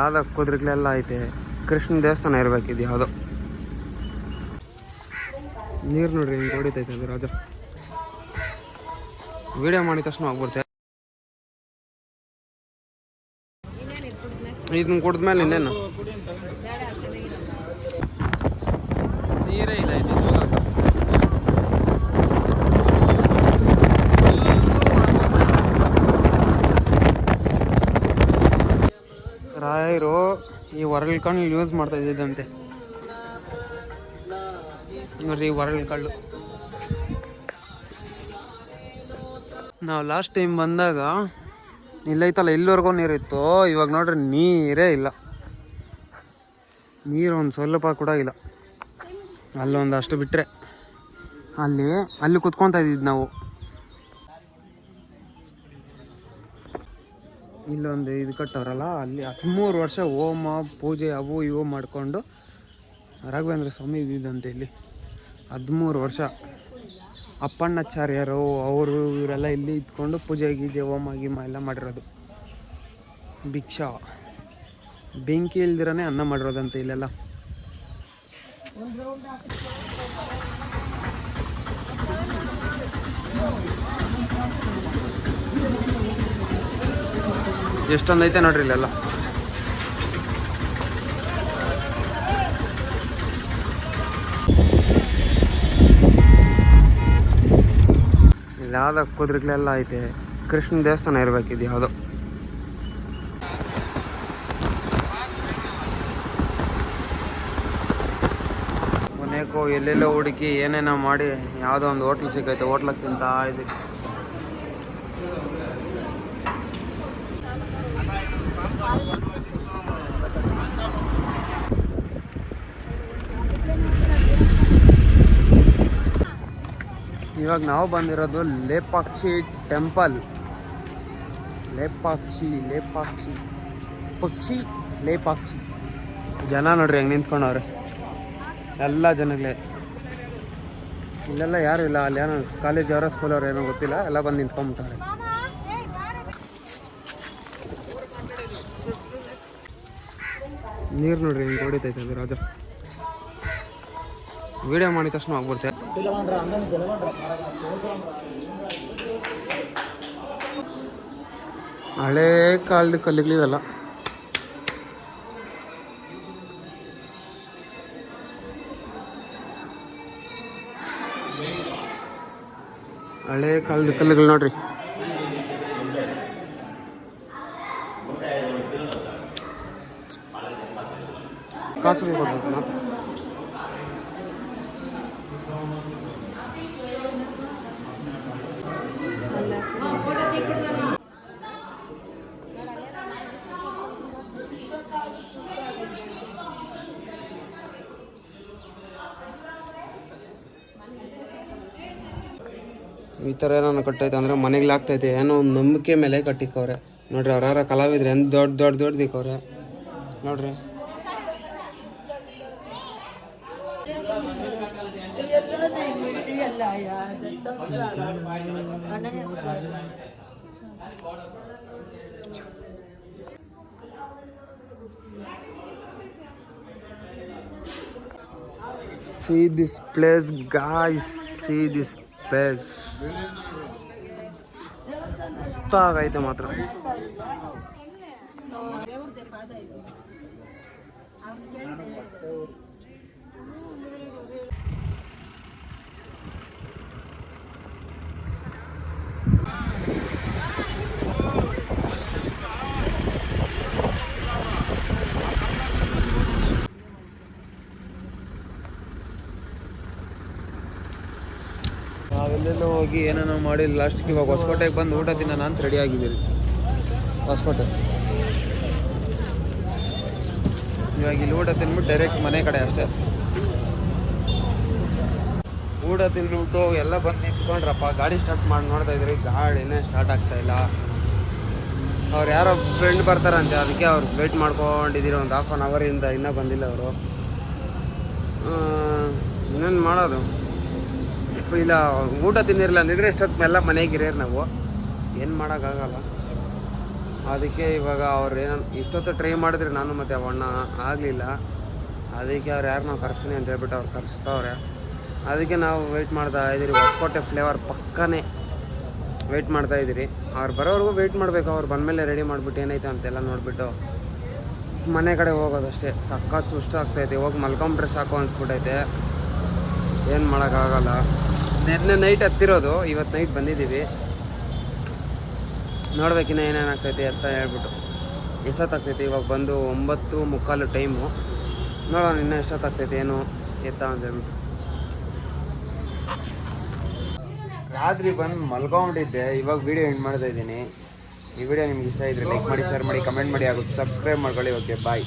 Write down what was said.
ಯಾವ್ದು ಕುದುರೆಗಳೆಲ್ಲ ಐತೆ. ಕೃಷ್ಣ ದೇವಸ್ಥಾನ ಇರ್ಬೇಕಿದು ಯಾವುದೋ. ನೀರು ನೋಡ್ರಿ ಹಿಂಗೆ ಹೊಡಿತೈತೆ ಅದು ರಾಜ. ವಿಡಿಯೋ ಮಾಡಿದ ತಕ್ಷಣ ಆಗ್ಬಿಡ್ತೆ. ಇದನ್ನ ಕುಡಿದ್ಮೇಲೆ ಇನ್ನೇನು ನೀರೇ ಇಲ್ಲ ಇಲ್ಲಿ ಹೋಗಕ್ಕೆ. ರಾಯರು ಈ ಹೊರಗಲ್ ಕಣ್ಣು ಯೂಸ್ ಮಾಡ್ತಾ ಇದ್ದಿದ್ದಂತೆ ನೋಡ್ರಿ. ಈ ಹೊರಗಲ್ ಕಳ್ಳು ನಾವು ಲಾಸ್ಟ್ ಟೈಮ್ ಬಂದಾಗ ಇಲ್ಲೈತಲ್ಲ ಇಲ್ಲಿವರೆಗೂ ನೀರಿತ್ತು. ಇವಾಗ ನೋಡ್ರಿ ನೀರೇ ಇಲ್ಲ. ನೀರು ಒಂದು ಸ್ವಲ್ಪ ಕೂಡ ಇಲ್ಲ. ಅಲ್ಲೊಂದು ಅಷ್ಟು ಬಿಟ್ಟರೆ ಅಲ್ಲಿ ಕುತ್ಕೊತಾ ಇದ್ದಿದ್ದು ನಾವು. ಇಲ್ಲೊಂದು ಇದು ಕಟ್ಟವ್ರಲ್ಲ ಅಲ್ಲಿ 13 ವರ್ಷ ಹೋಮ ಪೂಜೆ ಅವು ಇವು ಮಾಡಿಕೊಂಡು ರಾಘವೇಂದ್ರ ಸ್ವಾಮಿ ಇದ್ದಿದ್ದಂತೆ ಇಲ್ಲಿ 13 ವರ್ಷ. ಅಪ್ಪಣ್ಣಾಚಾರ್ಯರು ಅವರು ಇವರೆಲ್ಲ ಇಲ್ಲಿ ಇದ್ಕೊಂಡು ಪೂಜೆ ಗೀಜೆ ಹೋಮ ಗೀಮ ಎಲ್ಲ ಮಾಡಿರೋದು. ಭಿಕ್ಷಾ ಬೆಂಕಿ ಇಲ್ದಿರನೇ ಅನ್ನ ಮಾಡಿರೋದಂತೆ ಇಲ್ಲೆಲ್ಲ. ಎಷ್ಟೊಂದು ಐತೆ ನೋಡ್ರಿ ಇಲ್ಲೆಲ್ಲ. ಇಲ್ಲಿ ಯಾವ್ದು ಕುದುರೆಗಳೆಲ್ಲ ಐತೆ. ಕೃಷ್ಣ ದೇವಸ್ಥಾನ ಇರ್ಬೇಕಿದು ಯಾವುದೋ. ಕೊನೆಗೂ ಎಲ್ಲೆಲ್ಲೋ ಹುಡುಕಿ ಏನೇನೋ ಮಾಡಿ ಯಾವುದೋ ಒಂದು ಹೋಟ್ಲ್ ಸಿಕ್ಕೈತೆ. ಹೋಟ್ಲಾಗ ತಿಂತಾ ಇದ್ದೀವಿ. ಇವಾಗ ನಾವು ಬಂದಿರೋದು ಲೇಪಾಕ್ಷಿ ಟೆಂಪಲ್. ಲೇಪಾಕ್ಷಿ ಜನ ನೋಡ್ರಿ ಹೆಂಗೆ ನಿಂತ್ಕೊಂಡವ್ರೆ. ಎಲ್ಲ ಜನಗಳೇ ಇಲ್ಲೆಲ್ಲ ಯಾರು ಇಲ್ಲ. ಅಲ್ಲಿ ಏನೋ ಕಾಲೇಜ್ ಅವರ ಸ್ಕೂಲ್ ಅವ್ರು ಏನೋ ಗೊತ್ತಿಲ್ಲ. ಎಲ್ಲ ಬಂದು ನಿಂತ್ಕೊಂಡ್ಬಿಟ್ಟವ್ರೆ. ನೀರು ನೋಡ್ರಿ ಹಿಂಗೆ ಹೊಡಿತೈತೆ ಅದು ರಾಜ. ವಿಡಿಯೋ ಮಾಡಿದ ತಕ್ಷಣ ಆಗ್ಬಿಡ್ತೆ. ಹಳೇ ಕಾಲದ ಕಲ್ಲುಗಳಿವೆಲ್ಲ. ಹಳೇ ಕಾಲದ ಕಲ್ಲುಗಳು ನೋಡ್ರಿ. ಕಾಸು ಕೊಡ್ಬೇಕು ನಾವು. ಈ ಥರ ಏನೋ ಕಟ್ಟೈತೆ ಅಂದರೆ ಮನೆಗೆ ಆಗ್ತೈತೆ ಏನೋ ಒಂದು ನಂಬಿಕೆ ಮೇಲೆ ಕಟ್ಟಿಕ್ಕವ್ರೆ ನೋಡ್ರಿ. ಅವ್ರ ಕಲಾವಿದ್ರು ಎಂತ ದೊಡ್ಡ ದಿಕ್ಕವ್ರೆ ನೋಡ್ರಿ. See this place, guys. See this place. ಮಸ್ತಾಗೈತೆ ಮಾತ್ರ. ನಾವೆಲ್ಲೆಲ್ಲೋ ಹೋಗಿ ಏನೇನೋ ಮಾಡಿ ಲಾಸ್ಟ್ಗೆ ಇವಾಗ ಹೊಸಕೋಟೆಗೆ ಬಂದು ಊಟ ತಿನ್ನೋಣ ಅಂತ ರೆಡಿ ಆಗಿದ್ದೀರಿ. ಹೊಸಕೋಟೆ ಇವಾಗ ಇಲ್ಲಿ ಊಟ ತಿನ್ಬಿಟ್ಟು ಡೈರೆಕ್ಟ್ ಮನೆ ಕಡೆ ಅಷ್ಟೇ. ಊಟ ತಿಂದ್ಬಿಟ್ಟು ಎಲ್ಲ ಬಂದು ನಿಂತ್ಕೊಂಡ್ರಪ್ಪ. ಗಾಡಿ ಸ್ಟಾರ್ಟ್ ಮಾಡಿ ನೋಡ್ತಾ ಇದ್ರಿ, ಗಾಡಿನೇ ಸ್ಟಾರ್ಟ್ ಆಗ್ತಾ ಇಲ್ಲ. ಅವ್ರು ಯಾರೋ ಫ್ರೆಂಡ್ ಬರ್ತಾರಂತೆ, ಅದಕ್ಕೆ ಅವ್ರು ವೆಯ್ಟ್ ಮಾಡ್ಕೊಂಡಿದ್ದೀರಿ ಒಂದು 1/2 ಅವರಿಂದ. ಇನ್ನೂ ಬಂದಿಲ್ಲ ಅವರು. ಇನ್ನೇನು ಮಾಡೋದು. ಇಲ್ಲ ಊಟ ತಿಂದಿರಲಿಲ್ಲ ಅಂದಿದ್ರೆ ಎಷ್ಟೊತ್ತು ಎಲ್ಲ ಮನೆಗಿರೋರು ನಾವು. ಏನು ಮಾಡೋಕ್ಕಾಗಲ್ಲ. ಅದಕ್ಕೆ ಇವಾಗ ಅವ್ರು ಏನೋ ಇಷ್ಟೊತ್ತು ಟ್ರೈ ಮಾಡಿದ್ರೆ ನಾನು ಮತ್ತು ಅವಣ್ಣ ಆಗಲಿಲ್ಲ. ಅದಕ್ಕೆ ಅವ್ರು ಯಾರನ್ನೋ ಕರೆಸ್ತೀನಿ ಅಂತ ಹೇಳ್ಬಿಟ್ಟು ಅವ್ರು ಕರೆಸ್ತವ್ರೆ. ಅದಕ್ಕೆ ನಾವು ವೆಯ್ಟ್ ಮಾಡ್ತಾ ಇದ್ದೀರಿ. ಹೊಸಕೋಟೆ ಫ್ಲೇವರ್ ಪಕ್ಕನೇ ವೆಯ್ಟ್ ಮಾಡ್ತಾಯಿದ್ದೀರಿ. ಅವ್ರು ಬರೋವರೆಗೂ ವೆಯ್ಟ್ ಮಾಡಬೇಕು. ಅವ್ರು ಬಂದಮೇಲೆ ರೆಡಿ ಮಾಡಿಬಿಟ್ಟು ಏನೈತೆ ಅಂತೆಲ್ಲ ನೋಡಿಬಿಟ್ಟು ಮನೆ ಕಡೆ ಹೋಗೋದಷ್ಟೇ. ಸಖತ್ ಸುಸ್ತು ಆಗ್ತೈತೆ. ಹೋಗಿ ಮಲ್ಕೊಂಬಿಟ್ರೆ ಸಾಕು ಅನ್ಸ್ಬಿಟ್ಟೈತೆ. ಏನು ಮಾಡೋಕ್ಕಾಗಲ್ಲ. ನೆನ್ನೆ ನೈಟ್ ಹತ್ತಿರೋದು, ಇವತ್ತು ನೈಟ್ ಬಂದಿದ್ದೀವಿ. ನೋಡ್ಬೇಕಿನ್ನ ಏನೇನಾಗ್ತೈತಿ ಅಂತ ಹೇಳ್ಬಿಟ್ಟು. ಎಷ್ಟೊತ್ತಾಗ್ತೈತಿ ಇವಾಗ ಬಂದು 9:45 ಟೈಮು. ನೋಡೋಣ ಇನ್ನೂ ಎಷ್ಟೊತ್ತಾಗ್ತೈತಿ ಏನು ಎತ್ತ ಅಂತ ಹೇಳ್ಬಿಟ್ಟು. ರಾತ್ರಿ ಬಂದು ಮಲ್ಕೊಂಡಿದ್ದೆ. ಇವಾಗ ವೀಡಿಯೋ ಎಂಡ್ ಮಾಡ್ತಾ ಇದ್ದೀನಿ. ಈ ವಿಡಿಯೋ ನಿಮ್ಗೆ ಇಷ್ಟ ಇದ್ದರೆ ಲೈಕ್ ಮಾಡಿ, ಶೇರ್ ಮಾಡಿ, ಕಮೆಂಟ್ ಮಾಡಿ, ಹಾಗೂ ಸಬ್ಸ್ಕ್ರೈಬ್ ಮಾಡ್ಕೊಳ್ಳಿ. ಓಕೆ ಬಾಯ್.